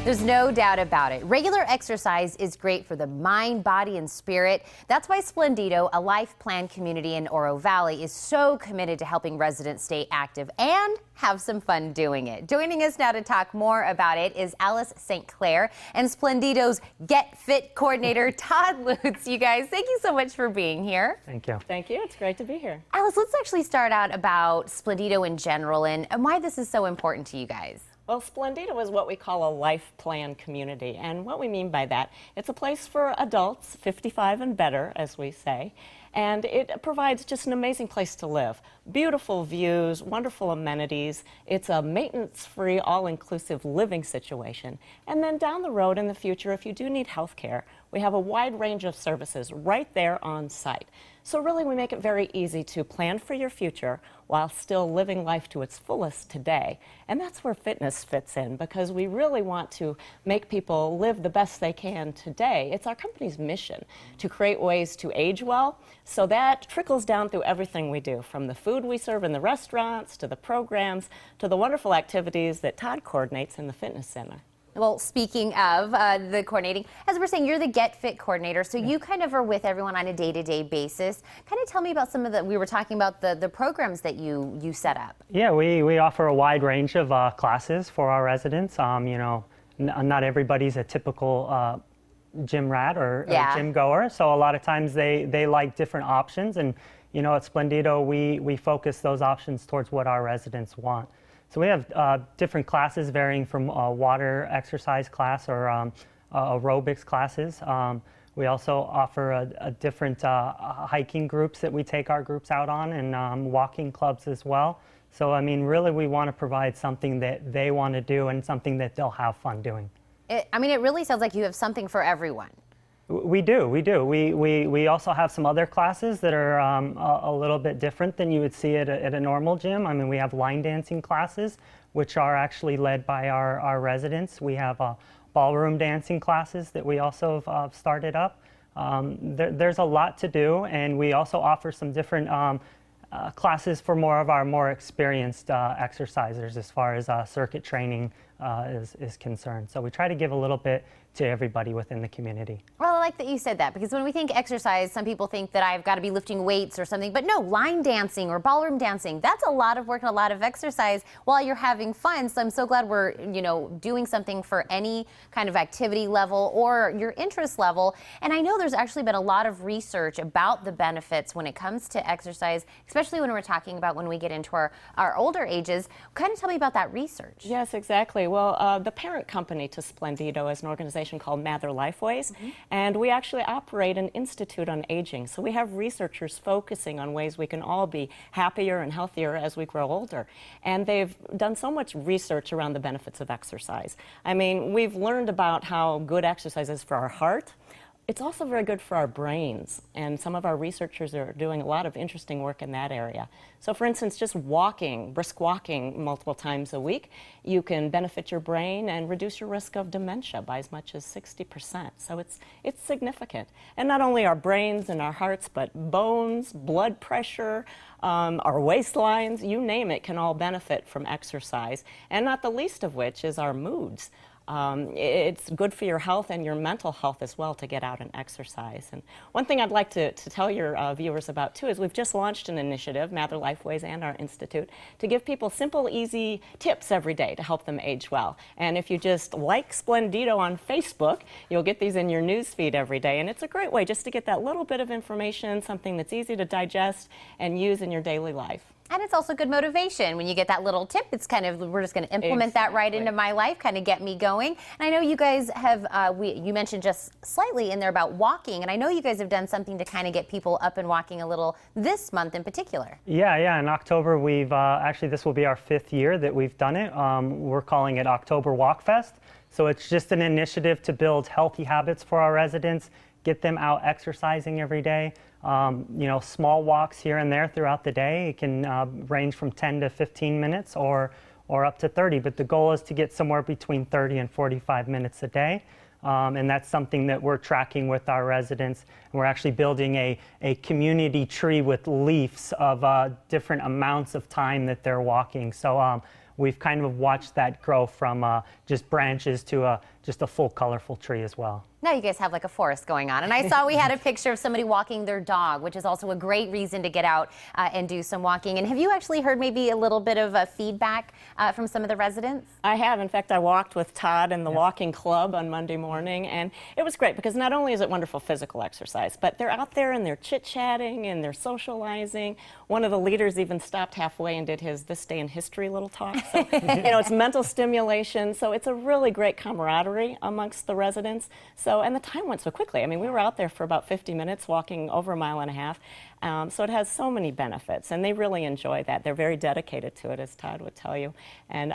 There's no doubt about it. Regular exercise is great for the mind, body, and spirit. That's why Splendido, a life plan community in Oro Valley, is so committed to helping residents stay active and have some fun doing it. Joining us now to talk more about it is Alice St. Clair and Splendido's Get Fit coordinator, Todd Lutz. You guys, thank you so much for being here. Thank you. Thank you. It's great to be here. Alice, let's actually start out about Splendido in general and why this is so important to you guys. Well, Splendido is what we call a life plan community, and what we mean by that, it's a place for adults, 55 and better, as we say, and it provides just an amazing place to live. Beautiful views, wonderful amenities. It's a maintenance-free, all-inclusive living situation. And then down the road in the future, if you do need health care, we have a wide range of services right there on site. So really, we make it very easy to plan for your future while still living life to its fullest today. And that's where fitness fits in, because we really want to make people live the best they can today. It's our company's mission to create ways to age well, so that trickles down through everything we do, from the food we serve in the restaurants, to the programs, to the wonderful activities that Todd coordinates in the fitness center. Well, speaking of the coordinating, as we're saying, you're the Get Fit coordinator, so you kind of are with everyone on a day-to-day basis. Kind of tell me about some of we were talking about the programs that you set up. Yeah, we offer a wide range of classes for our residents. You know, not everybody's a typical gym rat or gym goer, so a lot of times they like different options, and you know, at Splendido we focus those options towards what our residents want. So we have different classes varying from water exercise class or aerobics classes. We also offer a different hiking groups that we take our groups out on, and walking clubs as well. So I mean, really we want to provide something that they want to do and something that they'll have fun doing. I mean, it really sounds like you have something for everyone. We do. We also have some other classes that are a little bit different than you would see at a normal gym. I mean, we have line dancing classes, which are actually led by our residents. We have ballroom dancing classes that we also have started up. There's a lot to do, and we also offer some different classes for more experienced exercisers as far as circuit training is concerned. So we try to give a little bit to everybody within the community. Well, I like that you said that, because when we think exercise, some people think that I've got to be lifting weights or something, but no, line dancing or ballroom dancing, that's a lot of work and a lot of exercise while you're having fun. So I'm so glad we're, you know, doing something for any kind of activity level or your interest level. And I know there's actually been a lot of research about the benefits when it comes to exercise, especially when we're talking about when we get into our older ages. Kind of tell me about that research. Yes, exactly. Well, the parent company to Splendido is an organization called Mather Lifeways, and we actually operate an institute on aging. So we have researchers focusing on ways we can all be happier and healthier as we grow older. And they've done so much research around the benefits of exercise. I mean, we've learned about how good exercise is for our heart. It's also very good for our brains, and some of our researchers are doing a lot of interesting work in that area. So for instance, just walking, brisk walking multiple times a week, you can benefit your brain and reduce your risk of dementia by as much as 60%. So it's significant. And not only our brains and our hearts, but bones, blood pressure, our waistlines, you name it, can all benefit from exercise. And not the least of which is our moods. It's good for your health and your mental health as well to get out and exercise. And one thing I'd like to tell your viewers about too is we've just launched an initiative, Mather Lifeways and our institute, to give people simple, easy tips every day to help them age well. And if you just like Splendido on Facebook, you'll get these in your news feed every day. And it's a great way just to get that little bit of information, something that's easy to digest and use in your daily life. And it's also good motivation. When you get that little tip, it's kind of, we're just going to implement that right into my life, kind of get me going. And I know you guys have, you mentioned just slightly in there about walking, and I know you guys have done something to kind of get people up and walking a little this month in particular. Yeah, in October we've, actually this will be our 5th year that we've done it. We're calling it October Walk Fest. So it's just an initiative to build healthy habits for our residents, get them out exercising every day. You know, small walks here and there throughout the day. It can range from 10 to 15 minutes or up to 30, but the goal is to get somewhere between 30 and 45 minutes a day. And that's something that we're tracking with our residents. And we're actually building a community tree with leaves of different amounts of time that they're walking. So we've kind of watched that grow from just branches to just a full colorful tree as well. Now you guys have like a forest going on. And I saw we had a picture of somebody walking their dog, which is also a great reason to get out and do some walking. And have you actually heard maybe a little bit of feedback from some of the residents? I have. In fact, I walked with Todd in the walking club on Monday morning, and it was great because not only is it wonderful physical exercise, but they're out there and they're chit-chatting and they're socializing. One of the leaders even stopped halfway and did his This Day in History little talk. So, it's mental stimulation. So it's a really great camaraderie amongst the residents. So, and the time went so quickly. I mean, we were out there for about 50 minutes, walking over a mile and a half. So it has so many benefits, and they really enjoy that. They're very dedicated to it, as Todd would tell you. And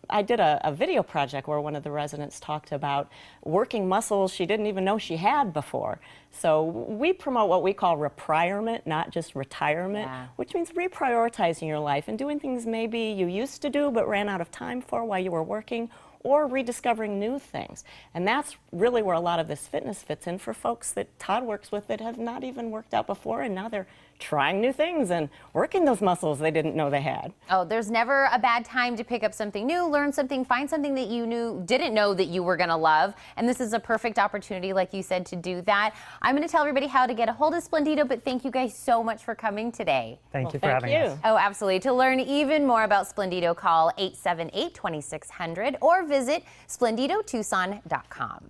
I did a video project where one of the residents talked about working muscles she didn't even know she had before. So we promote what we call reprioritment, not just retirement, which means reprioritizing your life and doing things maybe you used to do but ran out of time for while you were working, or rediscovering new things. And that's really where a lot of this fitness fits in for folks that Todd works with that have not even worked out before, and now they're trying new things and working those muscles they didn't know they had. Oh, there's never a bad time to pick up something new, learn something, find something that you didn't know that you were gonna love. And this is a perfect opportunity, like you said, to do that. I'm gonna tell everybody how to get a hold of Splendido, but thank you guys so much for coming today. Thank you for having us. Oh, absolutely. To learn even more about Splendido, call 878-2600 or visit splendidotucson.com.